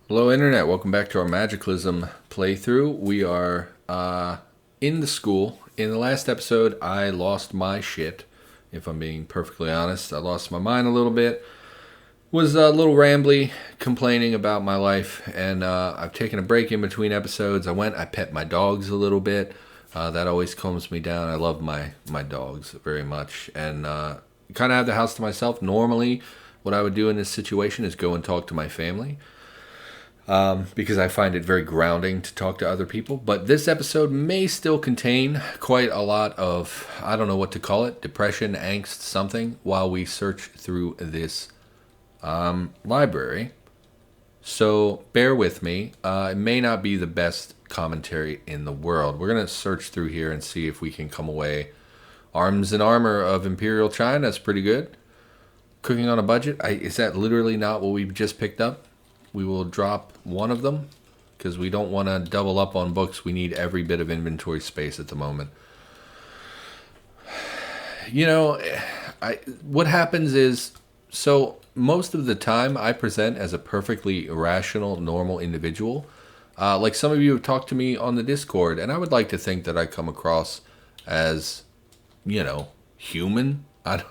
Hello, Internet. Welcome back to our Magiclysm playthrough. We are in the school. In the last episode, I lost my shit, if I'm being perfectly honest. I lost my mind a little bit. Was a little rambly, complaining about my life, and I've taken a break in between episodes. I pet my dogs a little bit. That always calms me down. I love my dogs very much, and kind of have the house to myself. Normally, what I would do in this situation is go and talk to my family. Because I find it very grounding to talk to other people. But this episode may still contain quite a lot of, I don't know what to call it, depression, angst, something, while we search through this library. So bear with me. It may not be the best commentary in the world. We're going to search through here and see if we can come away. Arms and Armor of Imperial China, that's pretty good. Cooking on a Budget, is that literally not what we just picked up? We will drop one of them because we don't want to double up on books. We need every bit of inventory space at the moment. You know, what happens is, so most of the time I present as a perfectly rational, normal individual. Like some of you have talked to me on the Discord, and I would like to think that I come across as, human. I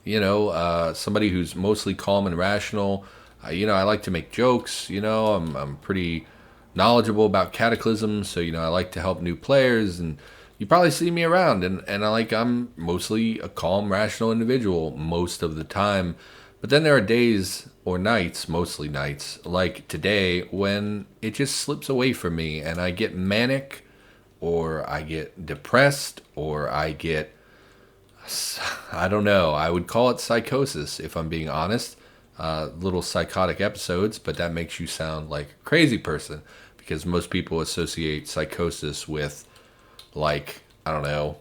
don't, somebody who's mostly calm and rational. I like to make jokes. I'm pretty knowledgeable about Cataclysm, so I like to help new players, and you probably see me around, and I'm mostly a calm, rational individual most of the time. But then there are days or nights, mostly nights, like today, when it just slips away from me, and I get manic, or I get depressed, or I don't know. I would call it psychosis, if I'm being honest. Little psychotic episodes, but that makes you sound like a crazy person because most people associate psychosis with, like, I don't know,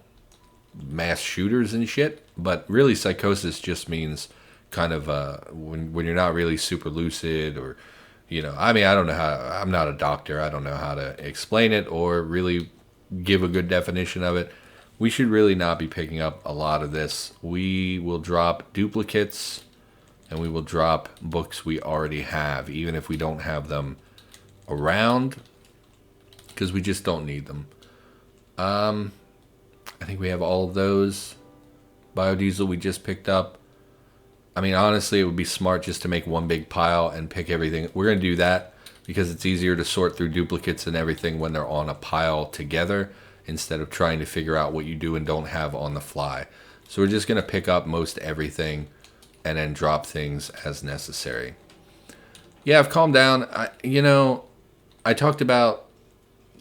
mass shooters and shit. But really, psychosis just means kind of when you're not really super lucid, or I don't know how. I'm not a doctor. I don't know how to explain it or really give a good definition of it. We should really not be picking up a lot of this. We will drop duplicates. And we will drop books we already have, even if we don't have them around, because we just don't need them. I think we have all of those. Biodiesel we just picked up. I mean, honestly, it would be smart just to make one big pile and pick everything. We're going to do that because it's easier to sort through duplicates and everything when they're on a pile together instead of trying to figure out what you do and don't have on the fly. So we're just going to pick up most everything and then drop things as necessary. Yeah, I've calmed down. I talked about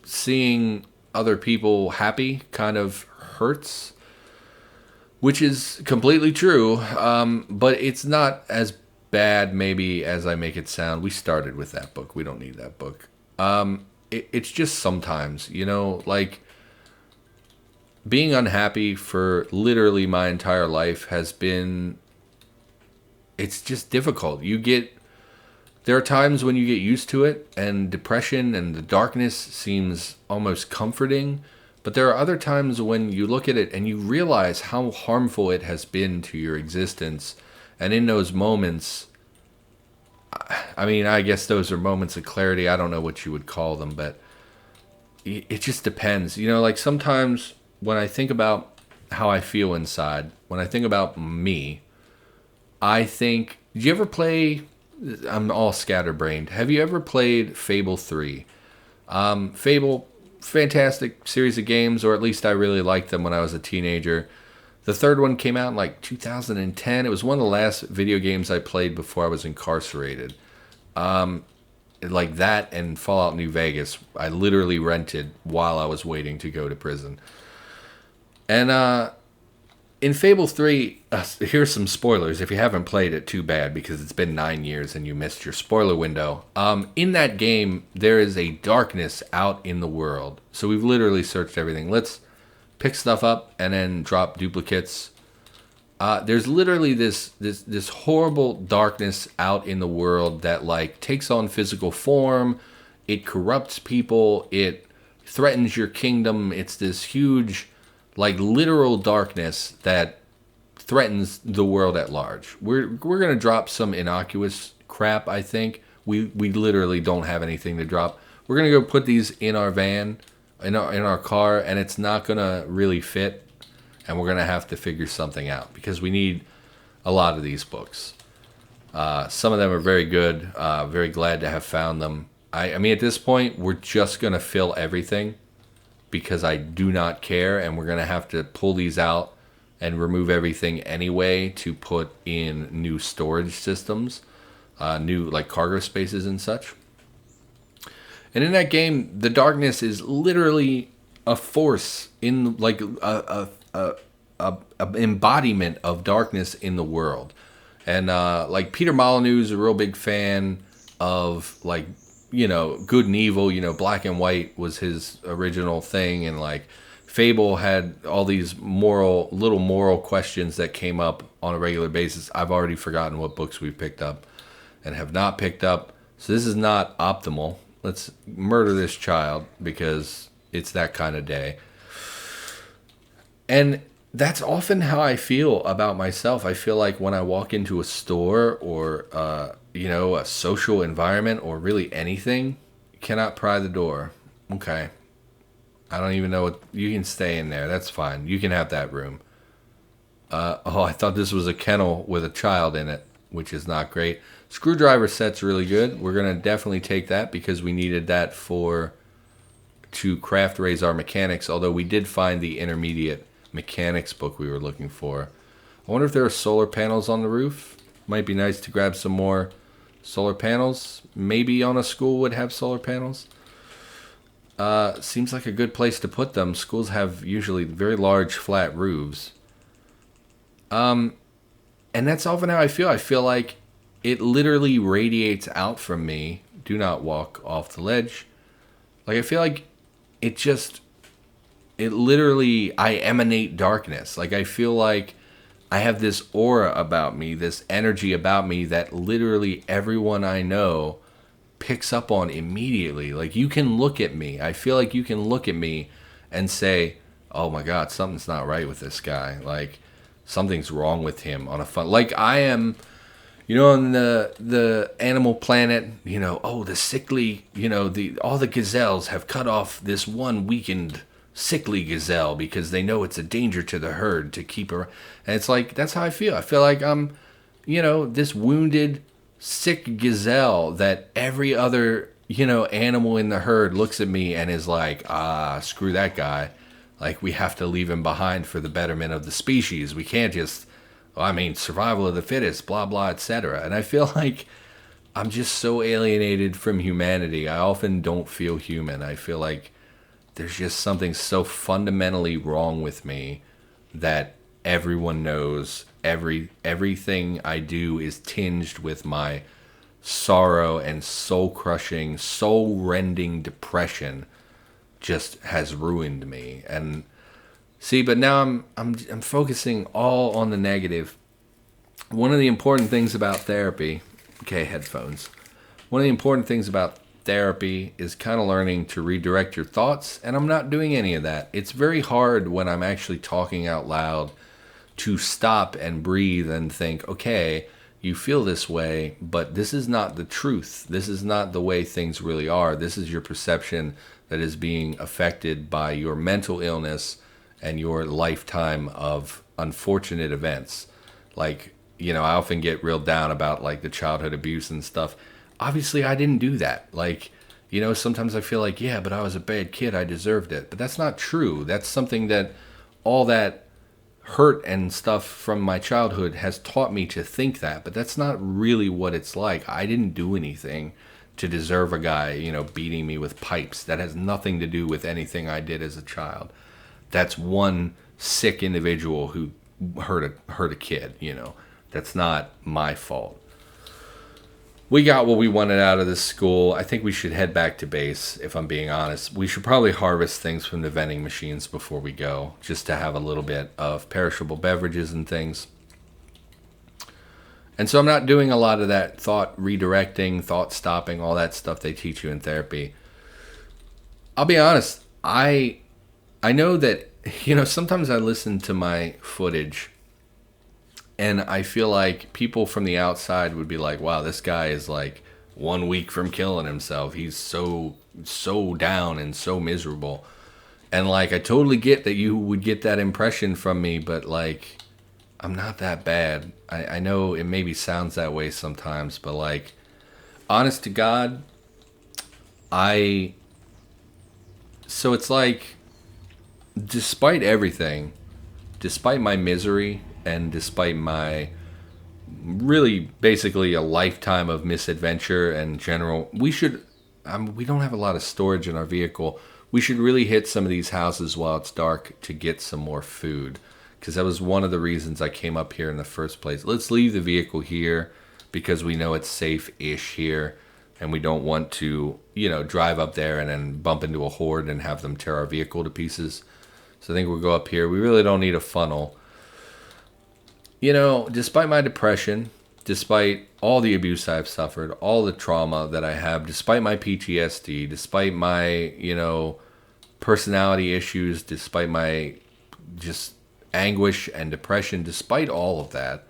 seeing other people happy kind of hurts, which is completely true, but it's not as bad maybe as I make it sound. We started with that book. We don't need that book. It's just sometimes, like being unhappy for literally my entire life has been... It's just difficult. There are times when you get used to it, and depression and the darkness seems almost comforting. But there are other times when you look at it and you realize how harmful it has been to your existence. And in those moments, I guess those are moments of clarity. I don't know what you would call them, but it just depends. Like sometimes when I think about how I feel inside, when I think about me, I think, did you ever play, I'm all scatterbrained, have you ever played Fable 3? Fable, fantastic series of games, or at least I really liked them when I was a teenager. The third one came out in like 2010. It was one of the last video games I played before I was incarcerated. Like that and Fallout New Vegas, I literally rented while I was waiting to go to prison. And, in Fable 3, here's some spoilers. If you haven't played it, too bad, because it's been 9 years and you missed your spoiler window. In that game, there is a darkness out in the world. So we've literally searched everything. Let's pick stuff up and then drop duplicates. There's literally this horrible darkness out in the world that like takes on physical form. It corrupts people. It threatens your kingdom. It's this huge... like literal darkness that threatens the world at large. We're going to drop some innocuous crap, I think. We literally don't have anything to drop. We're gonna go put these in our van, in our car, and it's not gonna really fit, and we're gonna have to figure something out because we need a lot of these books. Some of them are very good. Very glad to have found them. I mean, at this point, we're just gonna fill everything because I do not care, and we're gonna have to pull these out and remove everything anyway to put in new storage systems, new like cargo spaces and such. And in that game, the darkness is literally a force in like a embodiment of darkness in the world. And like Peter Molyneux is a real big fan of like, you know, good and evil. You know, black and white was his original thing, and like Fable had all these little moral questions that came up on a regular basis. I've already forgotten what books we've picked up and have not picked up. So this is not optimal. Let's murder this child because it's that kind of day. And that's often how I feel about myself. I feel like when I walk into a store or, you know, a social environment or really anything, cannot pry the door. Okay. I don't even know what... You can stay in there. That's fine. You can have that room. Oh, I thought this was a kennel with a child in it, which is not great. Screwdriver set's really good. We're going to definitely take that because we needed that to craft raise our mechanics, although we did find the intermediate mechanics book we were looking for. I wonder if there are solar panels on the roof. Might be nice to grab some more solar panels. Maybe on a school would have solar panels. Seems like a good place to put them. Schools have usually very large flat roofs. And that's often how I feel. I feel like it literally radiates out from me. Do not walk off the ledge. Like I feel like it literally, I emanate darkness. Like I feel like I have this aura about me, this energy about me that literally everyone I know picks up on immediately. Like you can look at me. I feel like you can look at me and say, oh my God, something's not right with this guy. Like something's wrong with him on a fun, like I am, you know, on the Animal Planet, you know, oh, the sickly, you know, all the gazelles have cut off this one weakened sickly gazelle because they know it's a danger to the herd to keep her. And it's like, that's how I feel. I feel like I'm, you know, this wounded, sick gazelle that every other, you know, animal in the herd looks at me and is like, screw that guy. Like, we have to leave him behind for the betterment of the species. We can't just, survival of the fittest, blah, blah, etc. And I feel like I'm just so alienated from humanity. I often don't feel human. I feel like there's just something so fundamentally wrong with me that everyone knows. Everything I do is tinged with my sorrow and soul-crushing, soul-rending depression just has ruined me. And see, but now I'm focusing all on the negative. One of the important things about therapy, okay, headphones. One of the important things about therapy is kind of learning to redirect your thoughts, and I'm not doing any of that. It's very hard when I'm actually talking out loud to stop and breathe and think, okay, you feel this way, but this is not the truth. This is not the way things really are. This is your perception that is being affected by your mental illness and your lifetime of unfortunate events. Like, you know, I often get real down about like the childhood abuse and stuff. Obviously, I didn't do that. Like, you know, sometimes I feel like, yeah, but I was a bad kid. I deserved it. But that's not true. That's something that all that hurt and stuff from my childhood has taught me to think that. But that's not really what it's like. I didn't do anything to deserve a guy, you know, beating me with pipes. That has nothing to do with anything I did as a child. That's one sick individual who hurt a kid, you know. That's not my fault. We got what we wanted out of this school. I think we should head back to base, if I'm being honest. We should probably harvest things from the vending machines before we go, just to have a little bit of perishable beverages and things. And so I'm not doing a lot of that thought redirecting, thought stopping, all that stuff they teach you in therapy. I'll be honest, I know that, you know, sometimes I listen to my footage and I feel like people from the outside would be like, wow, this guy is like 1 week from killing himself. He's so down and so miserable. And like, I totally get that you would get that impression from me, but like, I'm not that bad. I know it maybe sounds that way sometimes, but like, honest to God, so it's like, despite everything, despite my misery, and despite my really basically a lifetime of misadventure and general, we don't have a lot of storage in our vehicle. We should really hit some of these houses while it's dark to get some more food, because that was one of the reasons I came up here in the first place. Let's leave the vehicle here because we know it's safe-ish here, and we don't want to, drive up there and then bump into a horde and have them tear our vehicle to pieces. So I think we'll go up here. We really don't need a funnel. Despite my depression, despite all the abuse I've suffered, all the trauma that I have, despite my PTSD, despite my, personality issues, despite my just anguish and depression, despite all of that,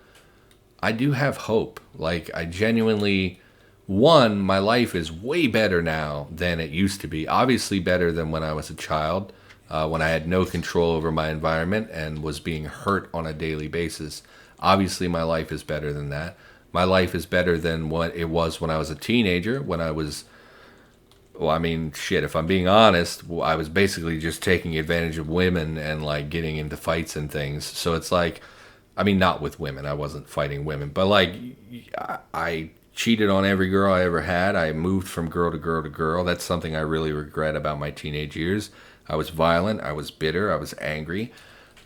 I do have hope. Like, I genuinely, one, my life is way better now than it used to be. Obviously better than when I was a child, when I had no control over my environment and was being hurt on a daily basis. Obviously, my life is better than that. My life is better than what it was when I was a teenager, when I was, if I'm being honest, I was basically just taking advantage of women and, like, getting into fights and things. So it's like, not with women. I wasn't fighting women. But, like, I cheated on every girl I ever had. I moved from girl to girl to girl. That's something I really regret about my teenage years. I was violent. I was bitter. I was angry.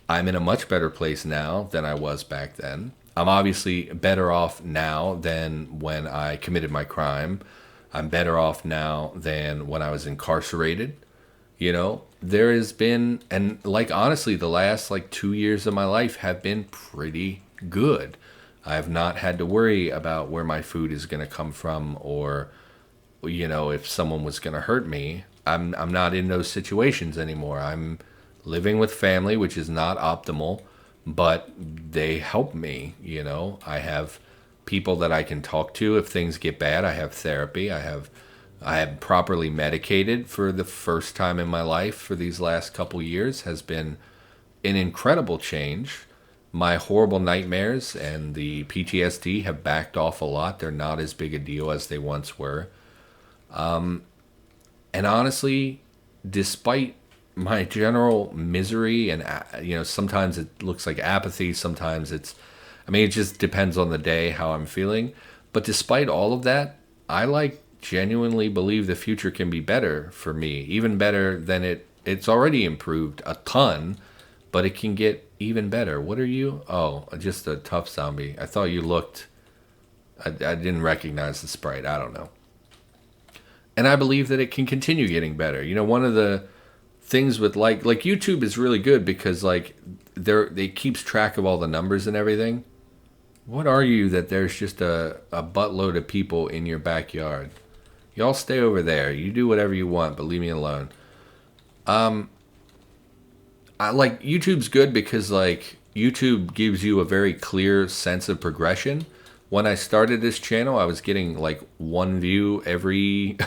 I'm in a much better place now than I was back then. I'm obviously better off now than when I committed my crime. I'm better off now than when I was incarcerated. There has been, and like, honestly, the last 2 years of my life have been pretty good. I've not had to worry about where my food is going to come from, or, if someone was going to hurt me. I'm not in those situations anymore. I'm living with family, which is not optimal, but they help me. I have people that I can talk to if things get bad. I have therapy. I have properly medicated for the first time in my life for these last couple years. Has been an incredible change. My horrible nightmares and the PTSD have backed off a lot. They're not as big a deal as they once were. And honestly, despite my general misery and, sometimes it looks like apathy, sometimes it just depends on the day how I'm feeling. But despite all of that, I genuinely believe the future can be better for me, even better than it's already improved a ton, but it can get even better. What are you? Oh, just a tough zombie. I thought you looked, I didn't recognize the sprite. I don't know. And I believe that it can continue getting better. One of the things with like YouTube is really good because it keeps track of all the numbers and everything. What are you that there's just a buttload of people in your backyard? Y'all stay over there. You do whatever you want, but leave me alone. YouTube's good because YouTube gives you a very clear sense of progression. When I started this channel, I was getting one view every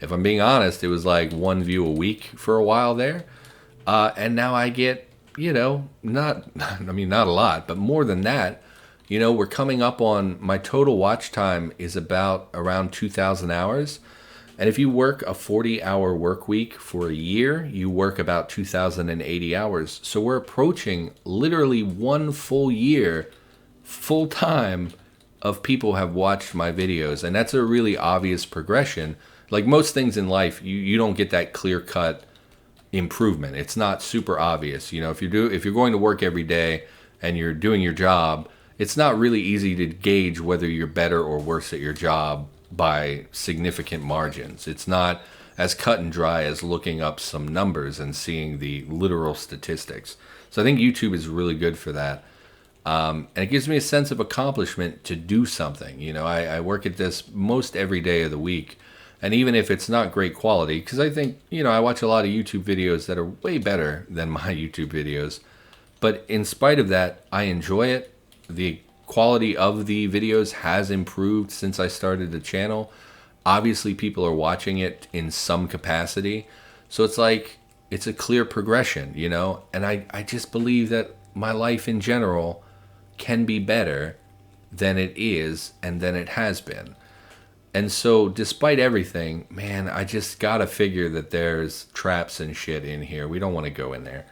if I'm being honest, it was one view a week for a while there. And now I get, not a lot, but more than that. We're coming up on, my total watch time is around 2,000 hours. And if you work a 40-hour work week for a year, you work about 2,080 hours. So we're approaching literally 1 full year, full time, of people have watched my videos. And that's a really obvious progression. Like most things in life, you don't get that clear-cut improvement. It's not super obvious. If you're going to work every day and you're doing your job, it's not really easy to gauge whether you're better or worse at your job by significant margins. It's not as cut and dry as looking up some numbers and seeing the literal statistics. So I think YouTube is really good for that. And it gives me a sense of accomplishment to do something. I work at this most every day of the week. And even if it's not great quality, because I think, I watch a lot of YouTube videos that are way better than my YouTube videos. But in spite of that, I enjoy it. The quality of the videos has improved since I started the channel. obviously people are watching it in some capacity. So it's like, it's a clear progression, you know? And I just believe that my life in general can be better than it is and than it has been. And so despite everything, man, I just gotta figure that there's traps and shit in here. We don't want to go in there.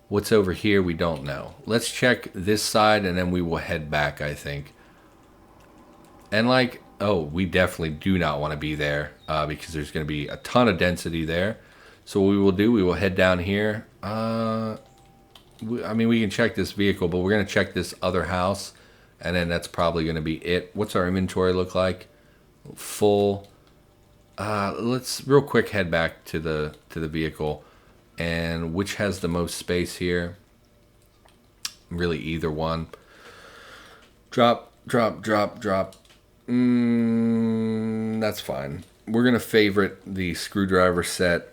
What's over here, we don't know. Let's check this side and then we will head back, I think. And like, oh, we definitely do not want to be there because there's going to be a ton of density there. So what we will do, we will head down here. I mean, we can check this vehicle, but we're going to check this other house. And then that's probably going to be it. What's our inventory look like? Full. Let's real quick head back to the vehicle. And which has the most space here? Really either one. Drop, drop, drop, drop. That's fine. We're going to favorite the screwdriver set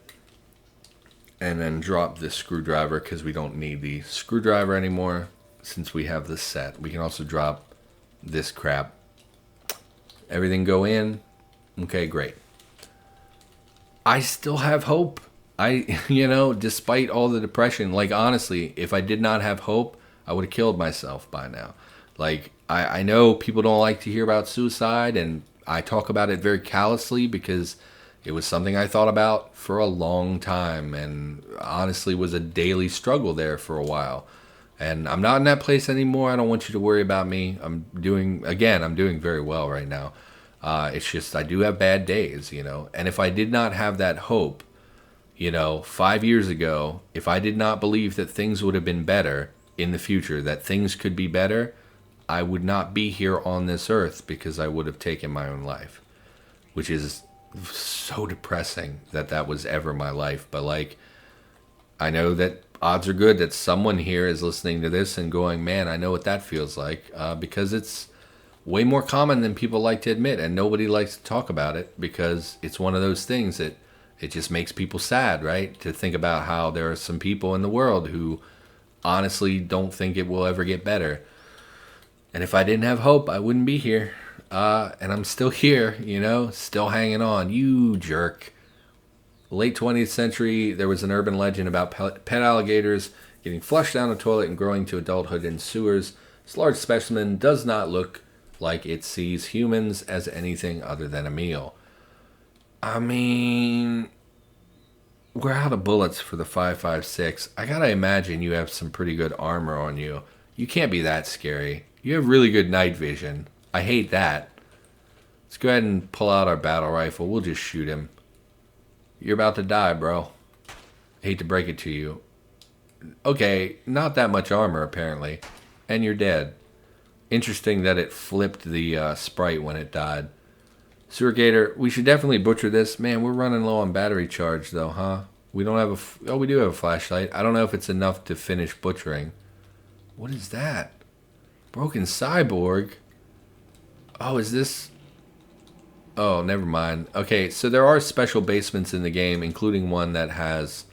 and then drop this screwdriver because we don't need the screwdriver anymore since we have this set. We can also drop this crap. Everything go in. Okay, great. I still have hope. Despite all the depression, like honestly, if I did not have hope, I would have killed myself by now. Like, I know people don't like to hear about suicide, and I talk about it very callously because it was something I thought about for a long time and honestly was a daily struggle there for a while. And I'm not in that place anymore. I don't want you to worry about me. I'm doing very well right now. It's just I do have bad days, And if I did not have that hope, 5 years ago, if I did not believe that things would have been better in the future, that things could be better, I would not be here on this earth because I would have taken my own life, which is so depressing that was ever my life. But like, I know that odds are good that someone here is listening to this and going, man, I know what that feels like, because it's way more common than people like to admit, and nobody likes to talk about it because it's one of those things that it just makes people sad, right? To think about how there are some people in the world who honestly don't think it will ever get better. And if I didn't have hope, I wouldn't be here. And I'm still here, still hanging on. You jerk. Late 20th century, there was an urban legend about pet alligators getting flushed down a toilet and growing to adulthood in sewers. This large specimen does not look like it sees humans as anything other than a meal. I mean, we're out of bullets for the 5.56. I gotta imagine you have some pretty good armor on you. You can't be that scary. You have really good night vision. I hate that. Let's go ahead and pull out our battle rifle. We'll just shoot him. You're about to die, bro. I hate to break it to you. Okay, not that much armor, apparently. And you're dead. Interesting that it flipped the sprite when it died. Sewer Gator, we should definitely butcher this. Man, we're running low on battery charge, though, huh? We don't have we do have a flashlight. I don't know if it's enough to finish butchering. What is that? Broken cyborg? Oh, is this... Oh, never mind. Okay, so there are special basements in the game, including one that has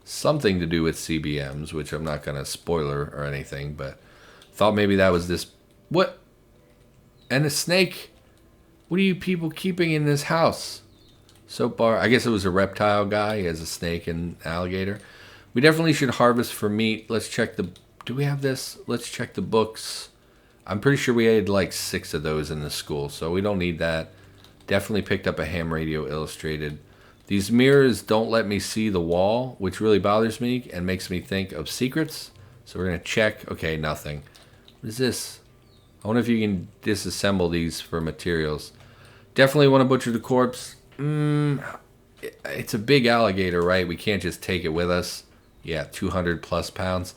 something to do with CBMs, which I'm not going to spoiler or anything, but thought maybe that was this... What? And a snake? What are you people keeping in this house? Soap bar. I guess it was a reptile guy. He has a snake and alligator. We definitely should harvest for meat. Let's check the... Do we have this? Let's check the books. I'm pretty sure we had like 6 of those in the school, so we don't need that. Definitely picked up a ham radio illustrated. These mirrors don't let me see the wall, which really bothers me and makes me think of secrets. So we're going to check. Okay, nothing. What is this? I wonder if you can disassemble these for materials. Definitely want to butcher the corpse. It's a big alligator, right? We can't just take it with us. Yeah, 200 plus pounds.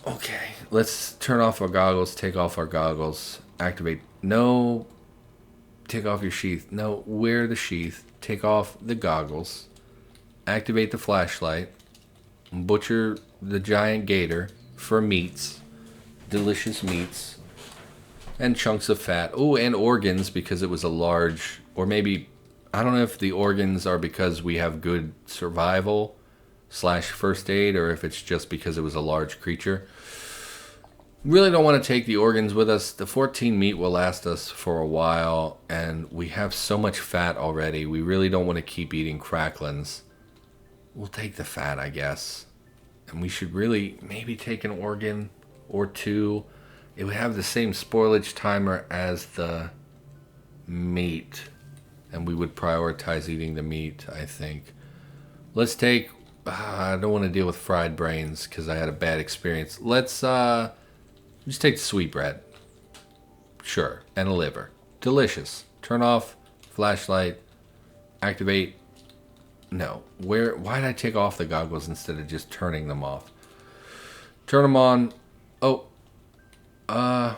Okay, let's turn off our goggles, take off our goggles, activate. No, take off your sheath. No, wear the sheath, take off the goggles, activate the flashlight, butcher the giant gator for meats, delicious meats, and chunks of fat. Oh, and organs because it was a large, or maybe, I don't know if the organs are because we have good survival / 1st aid, or if it's just because it was a large creature. Really don't want to take the organs with us. The 14 meat will last us for a while, and we have so much fat already. We really don't want to keep eating cracklins. We'll take the fat, I guess. And we should really maybe take an organ or two. It would have the same spoilage timer as the meat, and we would prioritize eating the meat, I think. Let's take... I don't want to deal with fried brains because I had a bad experience. Let's just take the sweetbread. Sure. And a liver. Delicious. Turn off. Flashlight. Activate. No. Why did I take off the goggles instead of just turning them off? Turn them on. Oh.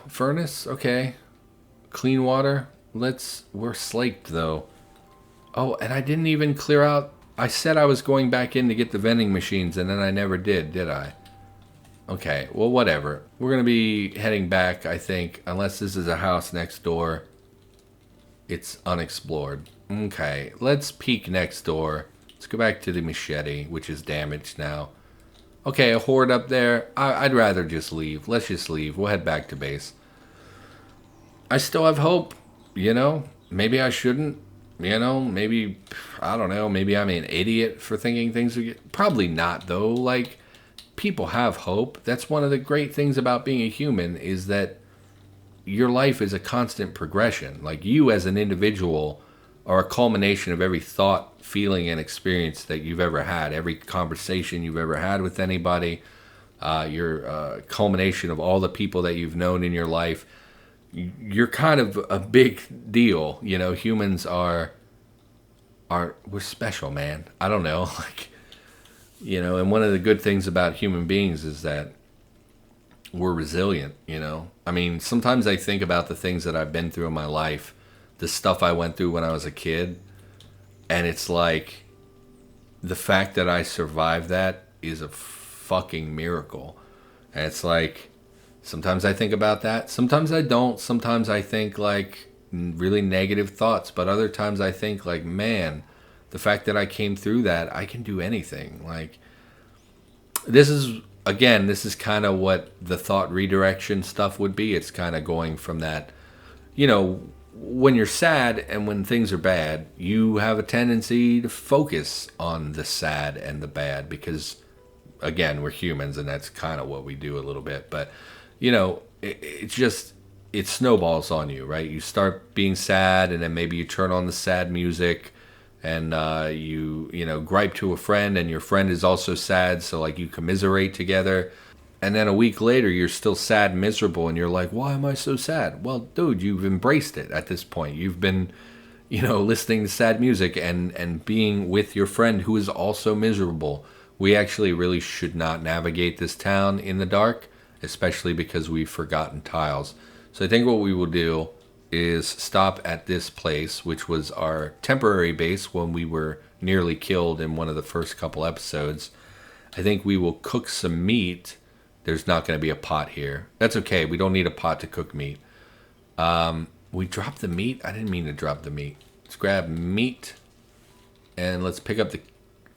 Furnace? Okay. Clean water. We're slaked though. Oh, and I didn't even clear out. I said I was going back in to get the vending machines, and then I never did I? Okay, well, whatever. We're going to be heading back, I think, unless this is a house next door. It's unexplored. Okay, let's peek next door. Let's go back to the machete, which is damaged now. Okay, a horde up there. I'd rather just leave. Let's just leave. We'll head back to base. I still have hope, you know? Maybe I shouldn't. You know, maybe, I don't know, maybe I'm an idiot for thinking things are good. Probably not, though. Like, people have hope. That's one of the great things about being a human is that your life is a constant progression. Like, you as an individual are a culmination of every thought, feeling, and experience that you've ever had. Every conversation you've ever had with anybody. You're a culmination of all the people that you've known in your life. You're kind of a big deal, you know. Humans we're special, man. I don't know, like, you know. And one of the good things about human beings is that we're resilient, you know. I mean, sometimes I think about the things that I've been through in my life, the stuff I went through when I was a kid, and it's like the fact that I survived that is a fucking miracle. And it's like, sometimes I think about that. Sometimes I don't. Sometimes I think like really negative thoughts. But other times I think like, man, the fact that I came through that, I can do anything. Like, this is kind of what the thought redirection stuff would be. It's kind of going from that, you know, when you're sad and when things are bad, you have a tendency to focus on the sad and the bad because, again, we're humans and that's kind of what we do a little bit. But you know, it snowballs on you, right? You start being sad, and then maybe you turn on the sad music, and you know, gripe to a friend, and your friend is also sad, so like you commiserate together. And then a week later, you're still sad and miserable, and you're like, why am I so sad? Well, dude, you've embraced it at this point. You've been, you know, listening to sad music and being with your friend who is also miserable. We actually really should not navigate this town in the dark, especially because we've forgotten tiles. So I think what we will do is stop at this place, which was our temporary base when we were nearly killed in one of the first couple episodes. I think we will cook some meat. There's not going to be a pot here. That's okay. We don't need a pot to cook meat. We dropped the meat? I didn't mean to drop the meat. Let's grab meat, and let's pick up the...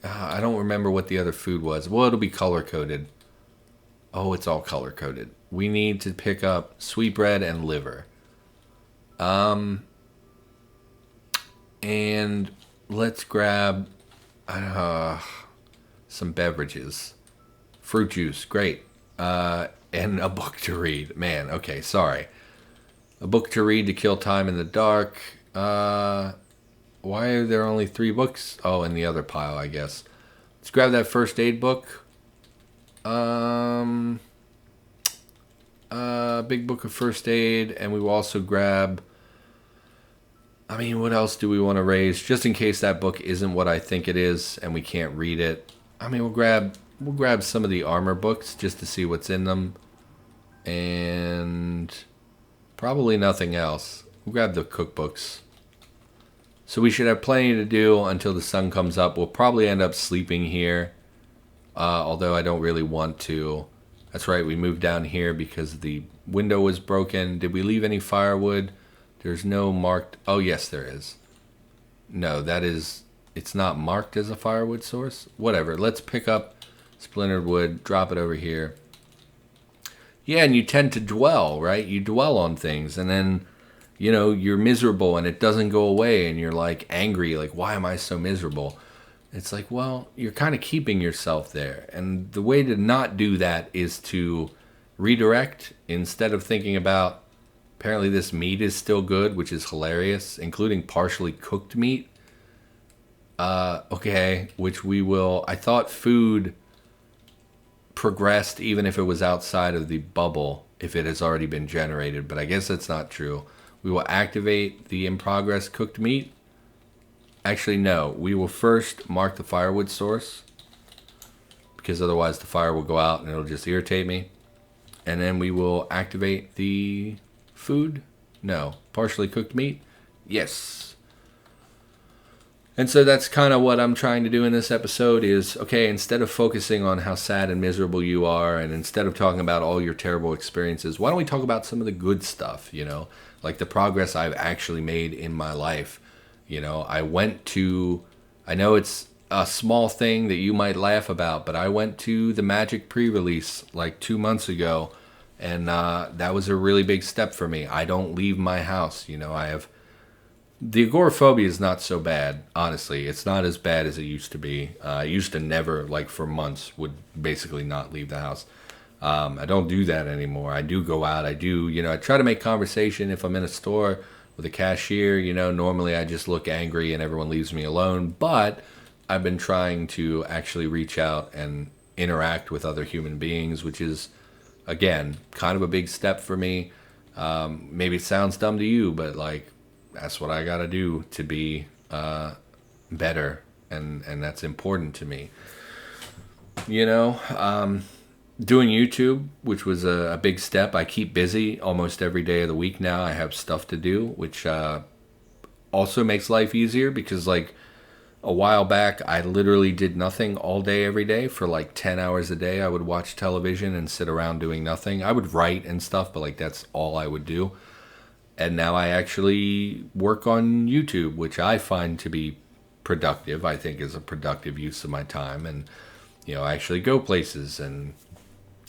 I don't remember what the other food was. Well, it'll be color-coded. Oh, it's all color-coded. We need to pick up sweetbread and liver. And let's grab some beverages. Fruit juice, great. And a book to read. Man, okay, sorry. A book to read to kill time in the dark. Why are there only 3 books? Oh, in the other pile, I guess. Let's grab that first aid book. Big book of first aid, and we will also grab... I mean, what else do we want to raise? Just in case that book isn't what I think it is, and we can't read it. I mean, we'll grab some of the armor books just to see what's in them. And probably nothing else. We'll grab the cookbooks. So we should have plenty to do until the sun comes up. We'll probably end up sleeping here. Although I don't really want to. That's right, we moved down here because the window was broken. Did we leave any firewood? There's no marked... Oh, yes, there is. No, it's not marked as a firewood source. Whatever, let's pick up splintered wood, drop it over here. Yeah, and you tend to dwell, right? You dwell on things, and then, you're miserable and it doesn't go away, and you're like angry, like, why am I so miserable? It's like, well, you're kind of keeping yourself there. And the way to not do that is to redirect instead of thinking about, apparently this meat is still good, which is hilarious, including partially cooked meat. Okay, which we will. I thought food progressed even if it was outside of the bubble, if it has already been generated, but I guess that's not true. We will activate the in progress cooked meat. Actually, no. We will first mark the firewood source, because otherwise the fire will go out and it'll just irritate me. And then we will activate the food. No. Partially cooked meat. Yes. And so that's kind of what I'm trying to do in this episode is, okay, instead of focusing on how sad and miserable you are, and instead of talking about all your terrible experiences, why don't we talk about some of the good stuff, like the progress I've actually made in my life. I know it's a small thing that you might laugh about, but I went to the Magic pre-release like 2 months ago, and that was a really big step for me. I don't leave my house. I have the agoraphobia is not so bad, honestly. It's not as bad as it used to be. I used to never, like for months, would basically not leave the house. I don't do that anymore. I do go out. I try to make conversation if I'm in a store with a cashier. Normally I just look angry and everyone leaves me alone. But I've been trying to actually reach out and interact with other human beings, which is, again, kind of a big step for me. Maybe it sounds dumb to you, but like, that's what I got to do to be better, and that's important to me. Doing YouTube, which was a big step. I keep busy almost every day of the week now. I have stuff to do, which also makes life easier, because like a while back, I literally did nothing all day every day for like 10 hours a day. I would watch television and sit around doing nothing. I would write and stuff, but like that's all I would do. And now I actually work on YouTube, which I find to be productive. I think is a productive use of my time. And, I actually go places and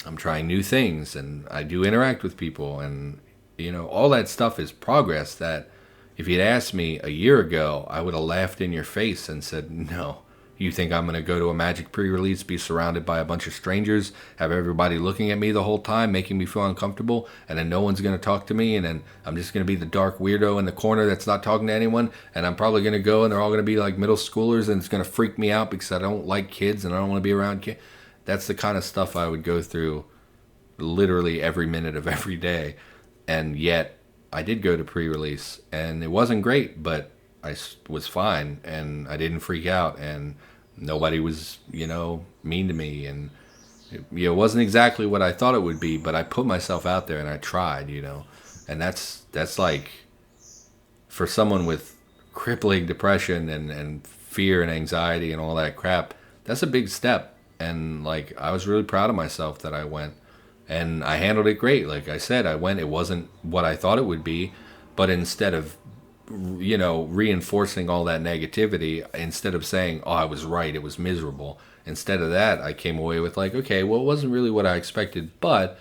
I'm trying new things and I do interact with people. And, all that stuff is progress that if you'd asked me a year ago, I would have laughed in your face and said, no. You think I'm going to go to a Magic pre-release, be surrounded by a bunch of strangers, have everybody looking at me the whole time, making me feel uncomfortable, and then no one's going to talk to me, and then I'm just going to be the dark weirdo in the corner that's not talking to anyone, and I'm probably going to go, and they're all going to be like middle schoolers, and it's going to freak me out because I don't like kids, and I don't want to be around kids. That's the kind of stuff I would go through literally every minute of every day, and yet I did go to pre-release, and it wasn't great, but I was fine, and I didn't freak out, and nobody was, mean to me, and it wasn't exactly what I thought it would be, but I put myself out there and I tried, and that's like, for someone with crippling depression and fear and anxiety and all that crap, that's a big step, and like, I was really proud of myself that I went, and I handled it great. Like I said, I went, it wasn't what I thought it would be, but instead of reinforcing all that negativity, instead of saying, oh, I was right, it was miserable, instead of that, I came away with like, okay, well, it wasn't really what I expected, but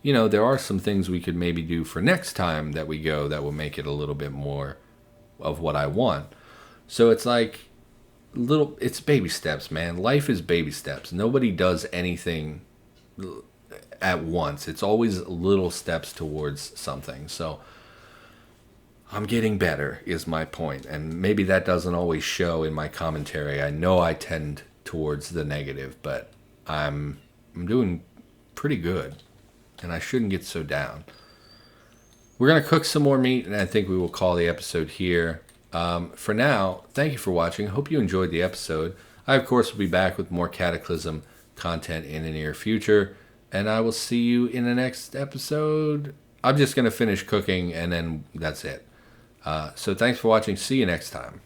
there are some things we could maybe do for next time that we go that will make it a little bit more of what I want. So it's like it's baby steps, man. Life is baby steps. Nobody does anything at once. It's always little steps towards something. So I'm getting better is my point, and maybe that doesn't always show in my commentary. I know I tend towards the negative, but I'm doing pretty good, and I shouldn't get so down. We're going to cook some more meat, and I think we will call the episode here. For now, thank you for watching. I hope you enjoyed the episode. I, of course, will be back with more Cataclysm content in the near future, and I will see you in the next episode. I'm just going to finish cooking, and then that's it. So thanks for watching. See you next time.